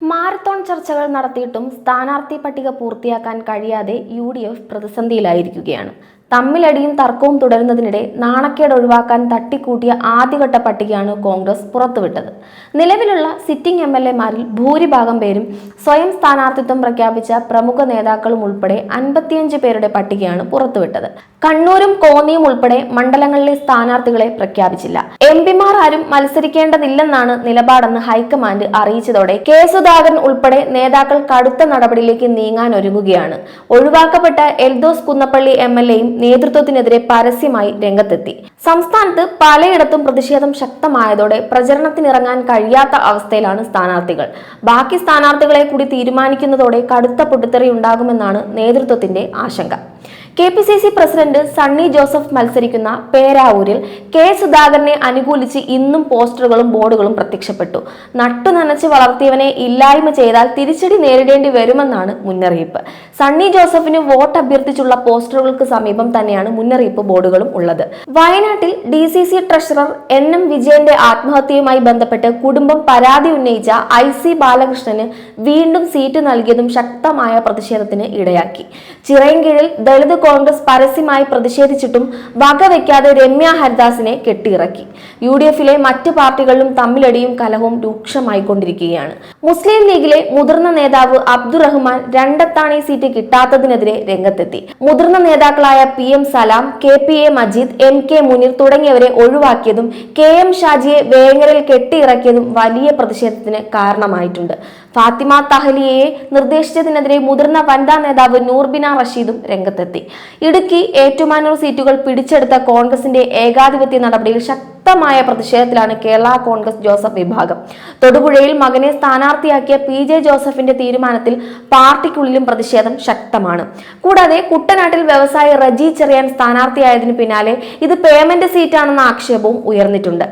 Marathon ചർച്ചകൾ നടത്തിയിട്ടും സ്ഥാനാർത്ഥി പട്ടിക പൂർത്തിയാക്കാൻ കഴിയാതെ UDF പ്രതിസന്ധിയിലായിരിക്കുകയാണ്. തമ്മിലടിയും തർക്കവും തുടരുന്നതിനിടെ നാണക്കേട് ഒഴിവാക്കാൻ തട്ടിക്കൂട്ടിയ ആദ്യഘട്ട പട്ടികയാണ് കോൺഗ്രസ് പുറത്തുവിട്ടത്. നിലവിലുള്ള സിറ്റിംഗ് MLA-മാരിൽ ഭൂരിഭാഗം പേരും സ്വയം സ്ഥാനാർത്ഥിത്വം പ്രഖ്യാപിച്ച പ്രമുഖ നേതാക്കളും ഉൾപ്പെടെ 55 പേരുടെ പട്ടികയാണ് പുറത്തുവിട്ടത്. കണ്ണൂരും കോന്നിയും ഉൾപ്പെടെ മണ്ഡലങ്ങളിലെ സ്ഥാനാർത്ഥികളെ പ്രഖ്യാപിച്ചില്ല. MP-മാർ ആരും മത്സരിക്കേണ്ടതില്ലെന്നാണ് നിലപാടെന്ന് ഹൈക്കമാൻഡ് അറിയിച്ചതോടെ കെ സുധാകരൻ ഉൾപ്പെടെ നേതാക്കൾ കടുത്ത നടപടിയിലേക്ക് നീങ്ങാൻ ഒരുങ്ങുകയാണ്. ഒഴിവാക്കപ്പെട്ട എൽദോസ് കുന്നപ്പള്ളി MLA-യും നേതൃത്വത്തിനെതിരെ പരസ്യമായി രംഗത്തെത്തി. സംസ്ഥാനത്ത് പലയിടത്തും പ്രതിഷേധം ശക്തമായതോടെ പ്രചരണത്തിനിറങ്ങാൻ കഴിയാത്ത അവസ്ഥയിലാണ് സ്ഥാനാർത്ഥികൾ. ബാക്കി സ്ഥാനാർത്ഥികളെ കൂടി തീരുമാനിക്കുന്നതോടെ കടുത്ത പൊട്ടിത്തെറി ഉണ്ടാകുമെന്നാണ് നേതൃത്വത്തിന്റെ ആശങ്ക. KPCC പ്രസിഡന്റ് സണ്ണി ജോസഫ് മത്സരിക്കുന്ന പേരാവൂരിൽ കെ സുധാകരനെ അനുകൂലിച്ച് ഇന്നും പോസ്റ്ററുകളും ബോർഡുകളും പ്രത്യക്ഷപ്പെട്ടു. നട്ടുനനച്ച് വളർത്തിയവനെ ഇല്ലായ്മ ചെയ്താൽ തിരിച്ചടി നേരിടേണ്ടി വരുമെന്നാണ് മുന്നറിയിപ്പ്. സണ്ണി ജോസഫിന് വോട്ട് അഭ്യർത്ഥിച്ചുള്ള പോസ്റ്ററുകൾക്ക് സമീപം തന്നെയാണ് മുന്നറിയിപ്പ് ബോർഡുകളും ഉള്ളത്. വയനാട്ടിൽ DCC ട്രഷറർ NM വിജയന്റെ ആത്മഹത്യയുമായി ബന്ധപ്പെട്ട് കുടുംബം പരാതി ഉന്നയിച്ച IC ബാലകൃഷ്ണന് വീണ്ടും സീറ്റ് നൽകിയതും ശക്തമായ പ്രതിഷേധത്തിന് ഇടയാക്കി. ചിറയൻകീഴിൽ ദളിത് കോൺഗ്രസ് പരസ്യമായി പ്രതിഷേധിച്ചിട്ടും വകവയ്ക്കാതെ രമ്യ ഹരിദാസിനെ കെട്ടിയിറക്കി. UDF-ലെ മറ്റ് പാർട്ടികളിലും തമ്മിലടിയും കലഹവും രൂക്ഷമായിക്കൊണ്ടിരിക്കുകയാണ്. മുസ്ലിം ലീഗിലെ മുതിർന്ന നേതാവ് അബ്ദുറഹ്മാൻ രണ്ടത്താണി സീറ്റ് കിട്ടാത്തതിനെതിരെ രംഗത്തെത്തി. മുതിർന്ന നേതാക്കളായ PM സലാം, KPA മജീദ്, MK മുനീർ തുടങ്ങിയവരെ ഒഴിവാക്കിയതും KM ഷാജിയെ വേങ്ങരയിൽ കെട്ടിയിറക്കിയതും വലിയ പ്രതിഷേധത്തിന് കാരണമായിട്ടുണ്ട്. ഫാത്തിമ തഹലിയയെ നിർദ്ദേശിച്ചതിനെതിരെ മുതിർന്ന വനിതാ നേതാവ് നൂർബിന റഷീദും രംഗത്തെത്തി. ഇടുക്കി, ഏറ്റുമാനൂർ സീറ്റുകൾ പിടിച്ചെടുത്ത കോൺഗ്രസിന്റെ ഏകാധിപത്യ നടപടിയിൽ ശക്തമായ പ്രതിഷേധത്തിലാണ് കേരള കോൺഗ്രസ് ജോസഫ് വിഭാഗം. തൊടുപുഴയിൽ മകനെ സ്ഥാനാർത്ഥിയാക്കിയ PJ ജോസഫിന്റെ തീരുമാനത്തിൽ പാർട്ടിക്കുള്ളിലും പ്രതിഷേധം ശക്തമാണ്. കൂടാതെ കുട്ടനാട്ടിൽ വ്യവസായി റജി ചെറിയാൻ സ്ഥാനാർത്ഥിയായതിനു പിന്നാലെ ഇത് പേയ്മെന്റ് സീറ്റാണെന്ന ആക്ഷേപവും ഉയർന്നിട്ടുണ്ട്.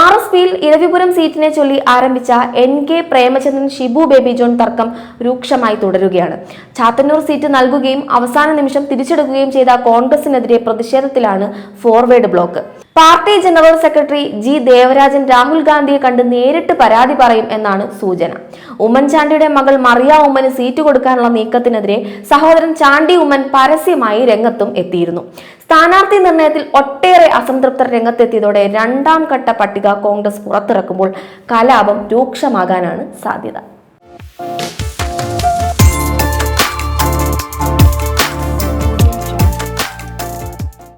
RSPയിൽ ഇരവിപുരം സീറ്റിനെ ചൊല്ലി ആരംഭിച്ച NK Premachandran Shibu baby John തർക്കം രൂക്ഷമായി തുടരുകയാണ്. ചാത്തന്നൂർ സീറ്റ് നൽകുകയും അവസാന നിമിഷം തിരിച്ചെടുക്കുകയും ചെയ്ത കോൺഗ്രസിനെതിരെ പ്രതിഷേധത്തിലാണ് Forward Bloc. Party general secretary G Devarajan Rahul ഗാന്ധിയെ കണ്ട് നേരിട്ട് പരാതി പറയും എന്നാണ് സൂചന. ഉമ്മൻചാണ്ടിയുടെ മകൾ മറിയ ഉമ്മന് സീറ്റ് കൊടുക്കാനുള്ള നീക്കത്തിനെതിരെ സഹോദരൻ ചാണ്ടി ഉമ്മൻ പരസ്യമായി രംഗത്തും എത്തിയിരുന്നു. സ്ഥാനാർത്ഥി നിർണയത്തിൽ ഒട്ടേറെ അസംതൃപ്തർ രംഗത്തെത്തിയതോടെ രണ്ടാം ഘട്ട പട്ടിക കോൺഗ്രസ് പുറത്തിറക്കുമ്പോൾ കലാപം രൂക്ഷമാകാനാണ് സാധ്യത.